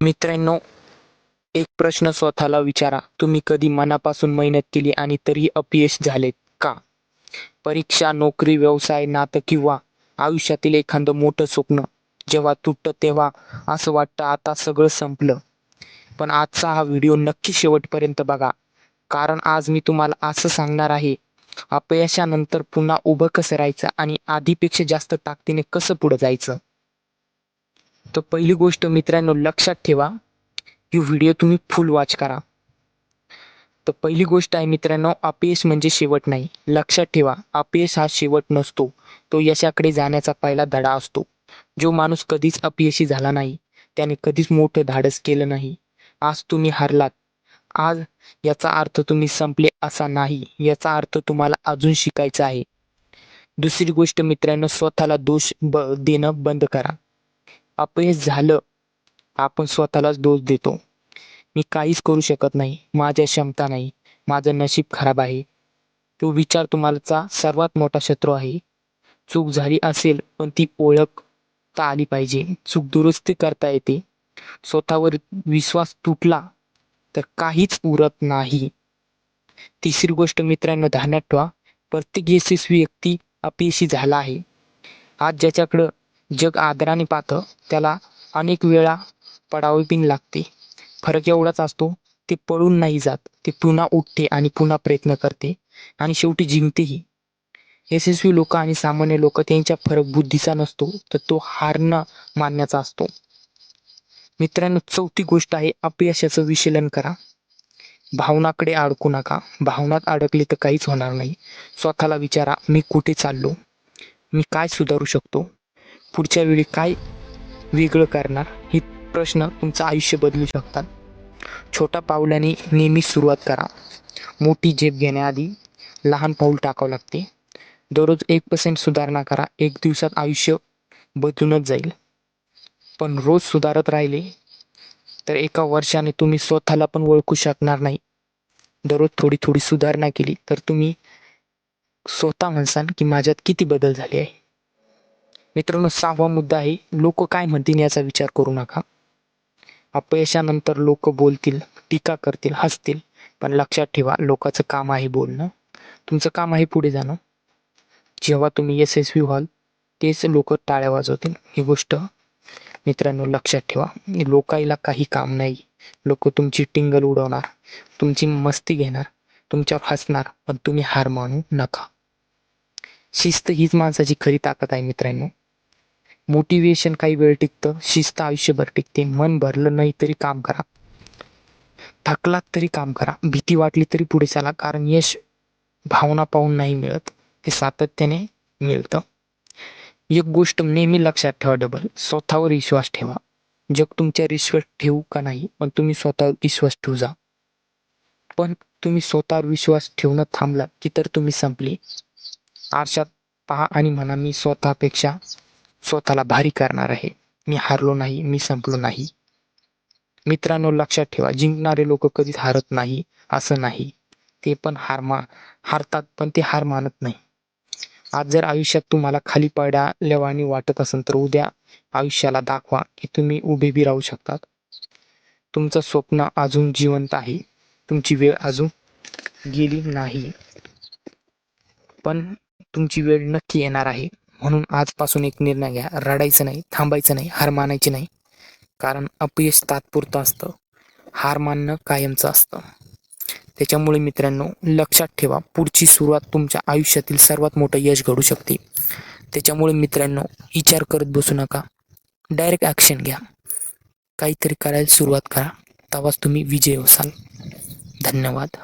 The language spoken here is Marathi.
मित्रांनो, एक प्रश्न स्वतःला विचारा. तुम्ही कधी मनापासून मेहनत केली आणि तरीही अपयश झालेत का? परीक्षा, नोकरी, व्यवसाय, नातं किंवा आयुष्यातील एखादं मोठं स्वप्न जेव्हा तुटतं तेव्हा असं वाटतं आता सगळं संपलं. पण आजचा हा व्हिडिओ नक्की शेवटपर्यंत बघा. कारण आज मी तुम्हाला असं सांगणार आहे, अपयशानंतर पुन्हा उभं कसं राहायचं आणि आधीपेक्षा जास्त ताकदीने कसं पुढे जायचं. तर पहिली गोष्ट मित्रांनो लक्षात ठेवा, ही व्हिडिओ तुम्ही फुल वॉच करा. तर पहिली गोष्ट आहे मित्रांनो, अपयश म्हणजे शेवट नाही. लक्षात ठेवा, अपयश हा शेवट नसतो, तो यशाकडे जाण्याचा पहिला धडा असतो. जो माणूस कधीच अपयशी झाला नाही, त्याने कधीच मोठं धाडस केलं नाही. आज तुम्ही हारलात, आज याचा अर्थ तुम्ही संपले असा नाही, याचा अर्थ तुम्हाला अजून शिकायचं आहे. दुसरी गोष्ट मित्रांनो, स्वतःला दोष देणं बंद करा. अपयश झालं, आपण स्वतःलाच दोष देतो. मी काहीच करू शकत नाही, माझ्या क्षमता नाही, माझं नशीब खराब आहे. तो विचार तुम्हाचा सर्वात मोठा शत्रू आहे. चूक झाली असेल पण ती ओळखता आली पाहिजे. चूक दुरुस्ती करता येते. स्वतःवर विश्वास तुटला तर काहीच उरत नाही. तिसरी गोष्ट मित्रांनो ध्यानात ठेवा, प्रत्येक यशस्वी व्यक्ती अपयशी झाला आहे. आज ज्याच्याकडं जग आदराने पाहतं त्याला अनेक वेळा पडावे पण लागते. फरक एवढाच असतो, ते पळून नाही जात, ते पुन्हा उठते आणि पुन्हा प्रयत्न करते आणि शेवटी जिंकतेही. यशस्वी लोक आणि सामान्य लोक त्यांच्या फरक बुद्धीचा नसतो, तर तो हार न मानण्याचा असतो. मित्रांनो चौथी गोष्ट आहे, अपयशाचं विश्लेषण करा. भावनाकडे अडकू नका. भावनात अडकले तर काहीच होणार नाही. स्वतःला विचारा, मी कुठे चाललो, मी काय सुधारू शकतो, पुढच्या वेळी काय वेगळं करणार. हे प्रश्न तुमचं आयुष्य बदलू शकतात. छोट्या पावलाने नेहमी सुरुवात करा. मोठी झेप घेण्याआधी लहान पाऊल टाकावं लागते. दररोज 1% सुधारणा करा. एक दिवसात आयुष्य बदलूनच जाईल. पण रोज सुधारत राहिले तर एका वर्षाने तुम्ही स्वतःला पण ओळखू शकणार नाही. दररोज थोडी थोडी सुधारणा केली तर तुम्ही स्वतः म्हणसाल की माझ्यात किती बदल झाले आहे. मित्रांनो 6वा मुद्दा आहे, लोक काय म्हणतील याचा विचार करू नका. अपयशानंतर लोक बोलतील, टीका करतील, हसतील, पण लक्षात ठेवा, लोकांचं काम आहे बोलणं, तुमचं काम आहे पुढे जाणं. जेव्हा तुम्ही यशस्वी व्हाल तेच लोक टाळ्या वाजवतील. ही गोष्ट मित्रांनो लक्षात ठेवा. लोकायला काही काम नाही. लोक तुमची टिंगल उडवणार, तुमची मस्ती घेणार, तुमच्यावर हसणार, पण तुम्ही हार मानू नका. शिस्त हीच माणसाची खरी ताकद आहे मित्रांनो. मोटिवेशन काही वेळ टिकतं, शिस्त आयुष्यभर टिकते. मन भरलं नाही तरी काम करा, थकलात तरी काम करा, भीती वाटली तरी पुढे चला. कारण यश भावना पाहून नाही मिळत, ते सातत्याने मिळतं. एक गोष्ट नेहमी लक्षात ठेवा, डबल स्वतःवर विश्वास ठेवा. जग तुमच्यावर विश्वास ठेवू का नाही, पण तुम्ही स्वतःवर विश्वास ठेवू जा. पण तुम्ही स्वतःवर विश्वास ठेवणं थांबला की तर तुम्ही संपले. आरशात पहा आणि म्हणा, मी स्वतःपेक्षा स्वतःला भारी करणार आहे. मी हारलो नाही, मी संपलो नाही. मित्रांनो लक्षात ठेवा, जिंकणारे लोक कधीच हारत नाही असं नाही. ते पण हारतात, पण ते हार मानत नाही. आज जर आयुष्यात तुम्हाला खाली पडल्यावानी वाटत असेल तर उद्या आयुष्याला दाखवा की तुम्ही उभे बी राहू शकतात. तुमचं स्वप्न अजून जिवंत आहे. तुमची वेळ अजून गेली नाही, पण तुमची वेळ नक्की येणार आहे. म्हणून आजपासून एक निर्णय घ्या, रडायचं नाही, थांबायचं नाही, हार मानायची नाही. कारण अपयश तात्पुरतं असतं, हार मानणं कायमचं असतं. त्याच्यामुळे मित्रांनो लक्षात ठेवा, पुढची सुरुवात तुमच्या आयुष्यातील सर्वात मोठं यश घडू शकते. त्याच्यामुळे मित्रांनो विचार करत बसू नका, डायरेक्ट ॲक्शन घ्या. काहीतरी करायला सुरुवात करा, तेव्हाच तुम्ही विजयी होसाल. धन्यवाद.